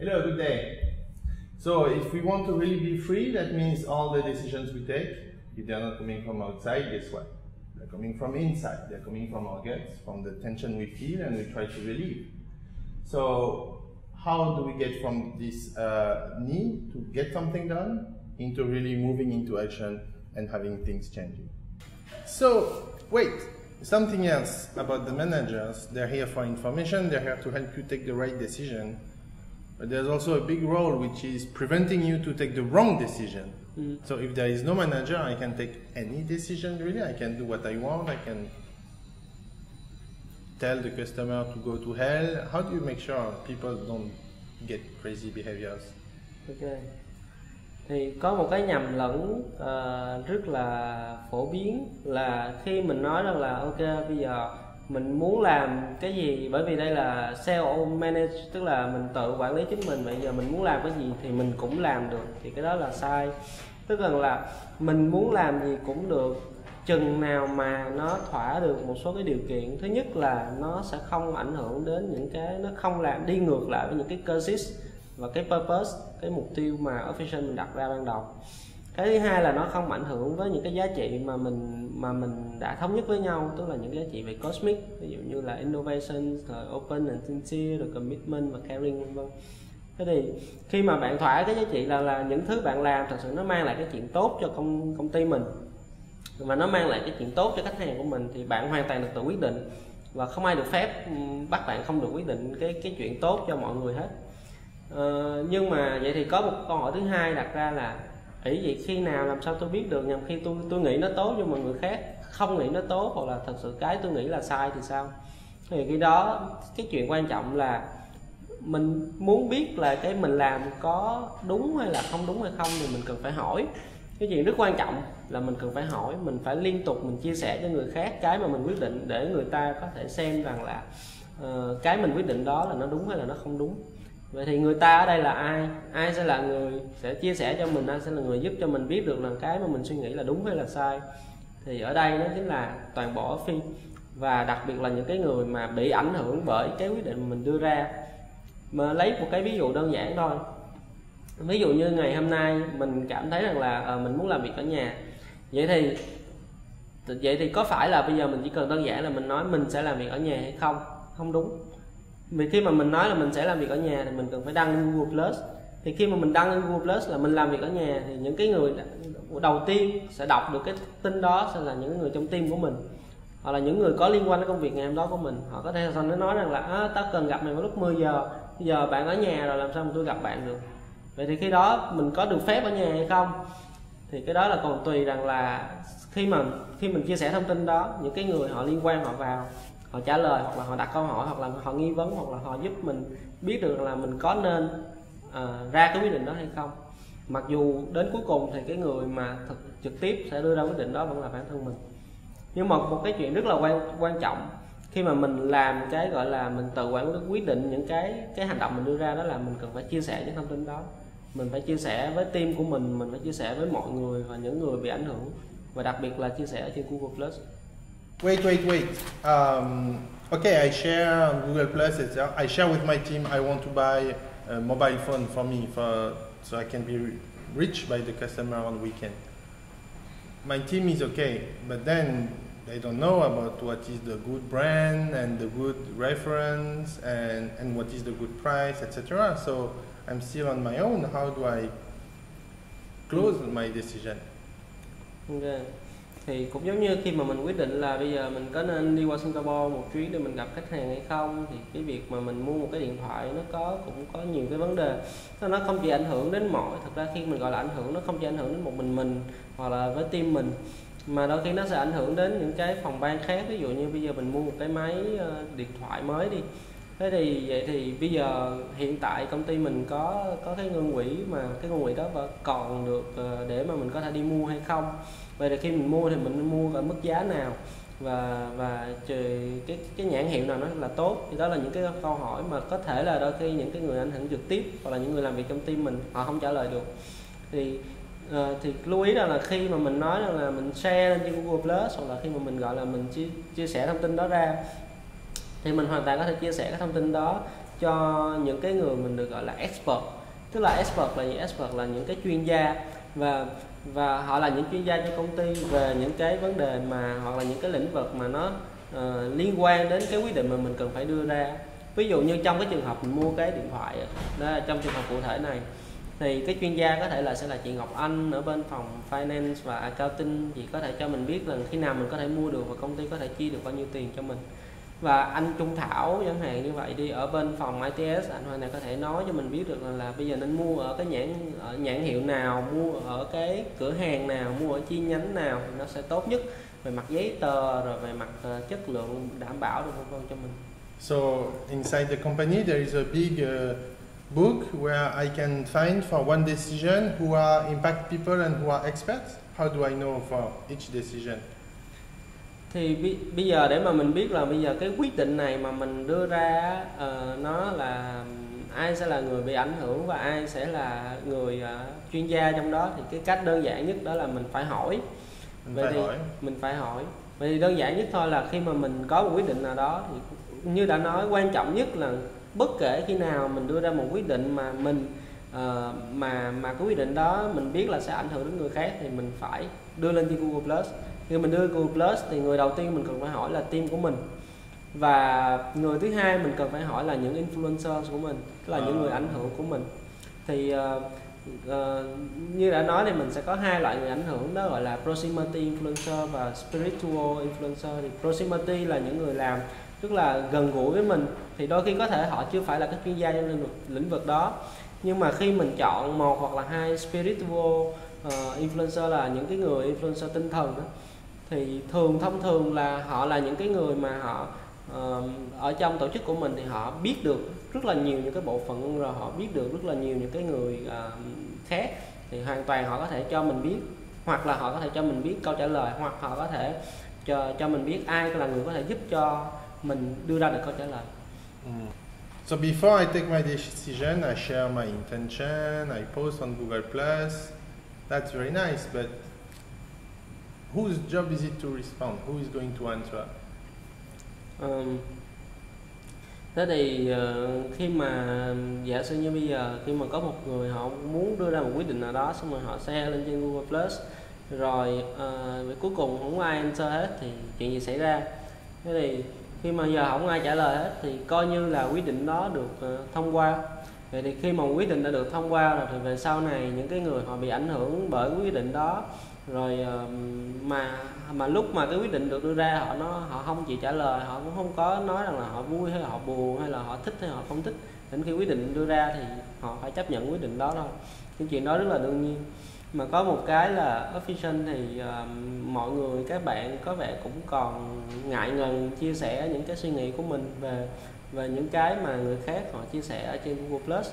Hello, good day. So if we want to really be free, that means all the decisions we take, if they're not coming from outside, guess what? They're coming from inside. They're coming from our guts, from the tension we feel and we try to relieve. So how do we get from this need to get something done into really moving into action and having things changing? So wait, something else about the managers. They're here for information, they're here to help you take the right decision. But there's also a big role which is preventing you to take the wrong decision. So if there is no manager, I can take any decision really. I can do what I want. I can tell the customer to go to hell. How do you make sure people don't get crazy behaviors? Ok. Thì có một cái nhầm lẫn rất là phổ biến là khi mình nói rằng là ok bây giờ mình muốn làm cái gì, bởi vì đây là self manage, tức là mình tự quản lý chính mình, bây giờ mình muốn làm cái gì thì mình cũng làm được, thì cái đó là sai. Tức là mình muốn làm gì cũng được chừng nào mà nó thỏa được một số cái điều kiện. Thứ nhất là nó sẽ không ảnh hưởng đến những cái, nó không làm đi ngược lại với những cái causes và cái purpose, cái mục tiêu mà official mình đặt ra ban đầu. Cái thứ hai là nó không ảnh hưởng với những cái giá trị mà mình đã thống nhất với nhau, tức là những giá trị về cosmic, ví dụ như là innovation, rồi open and sincere, rồi commitment và caring vân vân. Thế thì khi mà bạn thỏa cái giá trị là những thứ bạn làm thật sự nó mang lại cái chuyện tốt cho công ty mình và nó mang lại cái chuyện tốt cho khách hàng của mình, thì bạn hoàn toàn được tự quyết định và không ai được phép bắt bạn không được quyết định cái chuyện tốt cho mọi người hết. Nhưng mà vậy thì có một câu hỏi thứ hai đặt ra là vậy khi nào làm sao tôi biết được, nhằm khi tôi nghĩ nó tốt nhưng mà người khác không nghĩ nó tốt, hoặc là thật sự cái tôi nghĩ là sai thì sao? Thì khi đó cái chuyện quan trọng là mình muốn biết là cái mình làm có đúng hay là không đúng hay không thì mình cần phải hỏi. Cái chuyện rất quan trọng là mình cần phải hỏi, mình phải liên tục mình chia sẻ cho người khác cái mà mình quyết định, để người ta có thể xem rằng là cái mình quyết định đó là nó đúng hay là nó không đúng. Vậy thì người ta ở đây là ai? Ai sẽ là người sẽ chia sẻ cho mình, ai sẽ là người giúp cho mình biết được là cái mà mình suy nghĩ là đúng hay là sai? Thì ở đây nó chính là toàn bộ phi, và đặc biệt là những cái người mà bị ảnh hưởng bởi cái quyết định mình đưa ra. Mà lấy một cái ví dụ đơn giản thôi. Ví dụ như ngày hôm nay mình cảm thấy rằng là mình muốn làm việc ở nhà. Vậy thì có phải là bây giờ mình chỉ cần đơn giản là mình nói mình sẽ làm việc ở nhà hay không? Không đúng. Vì khi mà mình nói là mình sẽ làm việc ở nhà thì mình cần phải đăng lên Google Plus. Thì khi mà mình đăng lên Google Plus là mình làm việc ở nhà, thì những cái người đầu tiên sẽ đọc được cái tin đó sẽ là những người trong team của mình, hoặc là những người có liên quan đến công việc ngày hôm đó của mình. Họ có thể nói rằng là tao cần gặp mày vào lúc 10 giờ, bây giờ bạn ở nhà rồi làm sao mà tôi gặp bạn được? Vậy thì khi đó mình có được phép ở nhà hay không? Thì cái đó là còn tùy rằng là khi mình chia sẻ thông tin đó, những cái người họ liên quan họ vào, họ trả lời, hoặc là họ đặt câu hỏi, hoặc là họ nghi vấn, hoặc là họ giúp mình biết được là mình có nên ra cái quyết định đó hay không. Mặc dù đến cuối cùng thì cái người mà trực tiếp sẽ đưa ra quyết định đó vẫn là bản thân mình. Nhưng mà một cái chuyện rất là quan trọng khi mà mình làm cái gọi là mình tự quyết định những cái hành động mình đưa ra, đó là mình cần phải chia sẻ những thông tin đó. Mình phải chia sẻ với team của mình phải chia sẻ với mọi người và những người bị ảnh hưởng, và đặc biệt là chia sẻ ở trên Google Plus. Wait. Okay, I share Google Plus, etc. I share with my team. I want to buy a mobile phone for me, so I can be reached by the customer on weekend. My team is okay, but then they don't know about what is the good brand and the good reference and what is the good price, etc. So I'm still on my own. How do I close my decision? Okay. Thì cũng giống như khi mà mình quyết định là bây giờ mình có nên đi qua Singapore một chuyến để mình gặp khách hàng hay không, thì cái việc mà mình mua một cái điện thoại nó cũng có nhiều cái vấn đề. Nó không chỉ ảnh hưởng đến thật ra khi mình gọi là ảnh hưởng, nó không chỉ ảnh hưởng đến một mình hoặc là với team mình, mà đôi khi nó sẽ ảnh hưởng đến những cái phòng ban khác. Ví dụ như bây giờ mình mua một cái máy điện thoại mới đi. Thế thì vậy thì bây giờ hiện tại công ty mình có cái ngân quỹ, mà cái ngân quỹ đó vẫn còn được để mà mình có thể đi mua hay không? Vậy thì khi mình mua thì mình mua ở mức giá nào, và cái nhãn hiệu nào nó là tốt? Thì đó là những cái câu hỏi mà có thể là đôi khi những cái người ảnh hưởng trực tiếp hoặc là những người làm việc trong team mình họ không trả lời được. Thì lưu ý rằng là khi mà mình nói rằng là mình share lên trên Google Plus, hoặc là khi mà mình gọi là mình chia sẻ thông tin đó ra, thì mình hoàn toàn có thể chia sẻ cái thông tin đó cho những cái người mình được gọi là expert. Tức là expert là gì? Expert là những cái chuyên gia, và họ là những chuyên gia cho công ty về những cái vấn đề mà hoặc là những cái lĩnh vực mà nó liên quan đến cái quyết định mà mình cần phải đưa ra. Ví dụ như trong cái trường hợp mình mua cái điện thoại đó, trong trường hợp cụ thể này thì cái chuyên gia có thể là sẽ là chị Ngọc Anh ở bên phòng finance và accounting, chị có thể cho mình biết là khi nào mình có thể mua được và công ty có thể chi được bao nhiêu tiền cho mình. Và anh Trung Thảo chẳng hạn như vậy đi, ở bên phòng ITS, anh Hoàng này có thể nói cho mình biết được là bây giờ nên mua ở cái nhãn hiệu nào, mua ở cái cửa hàng nào, mua ở chi nhánh nào thì nó sẽ tốt nhất về mặt giấy tờ, rồi về mặt chất lượng đảm bảo được vân cho mình. So inside the company there is a big book where I can find for one decision who are impact people and who are experts. How do I know for each decision? Thì bây giờ để mà mình biết là bây giờ cái quyết định này mà mình đưa ra nó là ai sẽ là người bị ảnh hưởng và ai sẽ là người chuyên gia trong đó, thì cái cách đơn giản nhất đó là mình phải hỏi. Mình phải hỏi. Vậy thì đơn giản nhất thôi là khi mà mình có một quyết định nào đó thì như đã nói, quan trọng nhất là bất kể khi nào mình đưa ra một quyết định mà mình mà cái quyết định đó mình biết là sẽ ảnh hưởng đến người khác thì mình phải đưa lên trên Google Plus. Khi mình đưa Google Plus thì người đầu tiên mình cần phải hỏi là team của mình, và người thứ hai mình cần phải hỏi là những influencer của mình, tức là những người ảnh hưởng của mình. Thì như đã nói thì mình sẽ có hai loại người ảnh hưởng, đó gọi là proximity influencer và spiritual influencer. Thì proximity là những người làm rất là gần gũi với mình, thì đôi khi có thể họ chưa phải là các chuyên gia trong lĩnh vực đó, nhưng mà khi mình chọn một hoặc là hai spiritual influencer là những cái người influencer tinh thần đó, thì thông thường là họ là những cái người mà họ ở trong tổ chức của mình thì họ biết được rất là nhiều những cái bộ phận, rồi họ biết được rất là nhiều những cái người khác, thì hoàn toàn họ có thể cho mình biết, hoặc là họ có thể cho mình biết câu trả lời, hoặc họ có thể cho mình biết ai là người có thể giúp cho mình đưa ra được câu trả lời. So before I take my decision, I share my intention, I post on Google Plus. That's very nice, but whose job is it to respond? Who is going to answer? Thế thì khi mà giả sử như bây giờ khi mà có một người họ muốn đưa ra một quyết định nào đó, xong rồi họ share lên trên Google Plus, rồi cuối cùng không ai answer hết thì chuyện gì xảy ra? Thế thì khi mà giờ không ai trả lời hết thì coi như là quyết định đó được thông qua. Vậy thì khi mà quyết định đã được thông qua rồi thì về sau này những cái người họ bị ảnh hưởng bởi quyết định đó, rồi mà lúc mà cái quyết định được đưa ra họ không chịu trả lời, họ cũng không có nói rằng là họ vui hay là họ buồn hay là họ thích hay họ không thích. Đến khi quyết định đưa ra thì họ phải chấp nhận quyết định đó thôi. Cái chuyện đó rất là đương nhiên. Mà có một cái là official thì mọi người, các bạn có vẻ cũng còn ngại ngần chia sẻ những cái suy nghĩ của mình về những cái mà người khác họ chia sẻ ở trên Google Plus.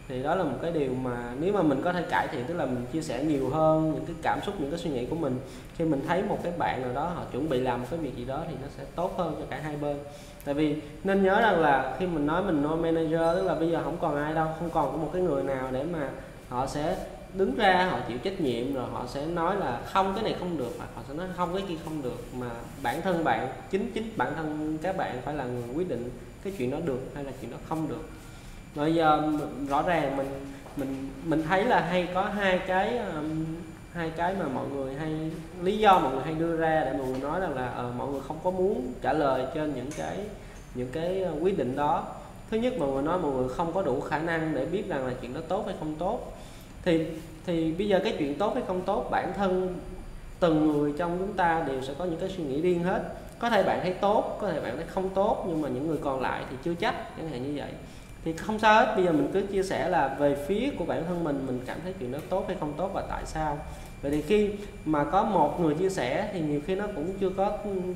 Thì đó là một cái điều mà nếu mà mình có thể cải thiện, tức là mình chia sẻ nhiều hơn những cái cảm xúc, những cái suy nghĩ của mình. Khi mình thấy một cái bạn nào đó họ chuẩn bị làm một cái việc gì đó thì nó sẽ tốt hơn cho cả hai bên. Tại vì nên nhớ rằng là khi mình nói mình no manager, tức là bây giờ không còn ai đâu, không còn có một cái người nào để mà họ sẽ đứng ra họ chịu trách nhiệm, rồi họ sẽ nói là không, cái này không được, hoặc họ sẽ nói không, cái kia không được, mà bản thân bạn, chính bản thân các bạn phải là người quyết định cái chuyện đó được hay là chuyện đó không được. Bây giờ rõ ràng mình thấy là hay có hai cái mà mọi người hay, lý do mọi người hay đưa ra để mọi người nói rằng là mọi người không có muốn trả lời trên những cái quyết định đó. Thứ nhất, mọi người nói mọi người không có đủ khả năng để biết rằng là chuyện đó tốt hay không tốt. Thì bây giờ cái chuyện tốt hay không tốt, bản thân từng người trong chúng ta đều sẽ có những cái suy nghĩ riêng hết. Có thể bạn thấy tốt, có thể bạn thấy không tốt, nhưng mà những người còn lại thì chưa chắc, chẳng hạn như vậy. Thì không sao hết, bây giờ mình cứ chia sẻ là về phía của bản thân mình cảm thấy chuyện đó tốt hay không tốt và tại sao. Vậy thì khi mà có một người chia sẻ thì nhiều khi nó cũng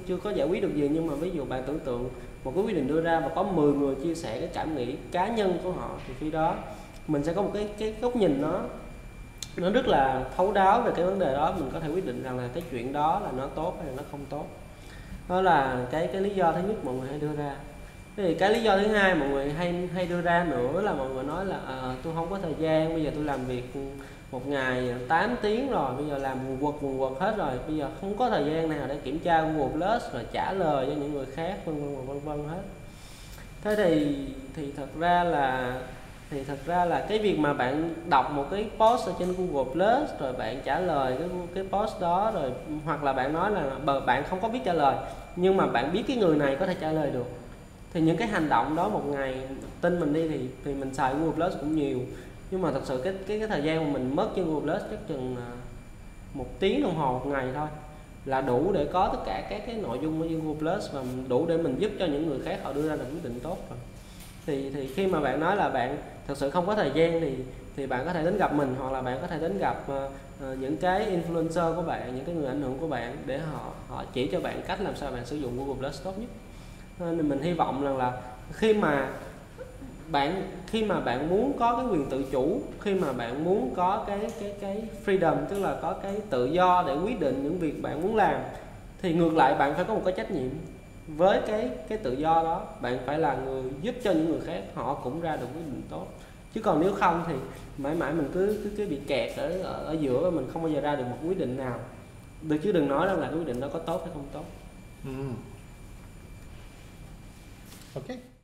chưa có giải quyết được gì, nhưng mà ví dụ bạn tưởng tượng một cái quyết định đưa ra và có 10 người chia sẻ cái cảm nghĩ cá nhân của họ, thì khi đó mình sẽ có một cái góc nhìn nó rất là thấu đáo về cái vấn đề đó. Mình có thể quyết định rằng là cái chuyện đó là nó tốt hay là nó không tốt. Đó là cái lý do thứ nhất mọi người hay đưa ra. Thì cái lý do thứ hai mọi người hay đưa ra nữa là mọi người nói là tôi không có thời gian, bây giờ tôi làm việc một ngày 8 tiếng rồi, bây giờ làm quần quật hết rồi, bây giờ không có thời gian nào để kiểm tra Google Plus rồi trả lời cho những người khác, vân vân hết. Thế thì thật ra là cái việc mà bạn đọc một cái post ở trên Google Plus rồi bạn trả lời cái post đó, rồi hoặc là bạn nói là bạn không có biết trả lời nhưng mà bạn biết cái người này có thể trả lời được, thì những cái hành động đó một ngày, tin mình đi, thì mình xài Google Plus cũng nhiều, nhưng mà thật sự cái thời gian mà mình mất trên Google Plus chắc chừng 1 tiếng đồng hồ một ngày thôi là đủ để có tất cả các cái nội dung ở trên Google Plus, và đủ để mình giúp cho những người khác họ đưa ra được quyết định tốt rồi. Thì khi mà bạn nói là bạn thật sự không có thời gian thì bạn có thể đến gặp mình, hoặc là bạn có thể đến gặp những cái influencer của bạn, những cái người ảnh hưởng của bạn, để họ chỉ cho bạn cách làm sao bạn sử dụng Google Plus tốt nhất. Nên mình hy vọng rằng là khi mà bạn muốn có cái quyền tự chủ, khi mà bạn muốn có cái freedom, tức là có cái tự do để quyết định những việc bạn muốn làm, thì ngược lại bạn phải có một cái trách nhiệm với cái tự do đó. Bạn phải là người giúp cho những người khác họ cũng ra được quyết định tốt, chứ còn nếu không thì mãi mãi mình cứ bị kẹt ở giữa, mình không bao giờ ra được một quyết định nào được, chứ đừng nói rằng là cái quyết định đó có tốt hay không tốt. Ok.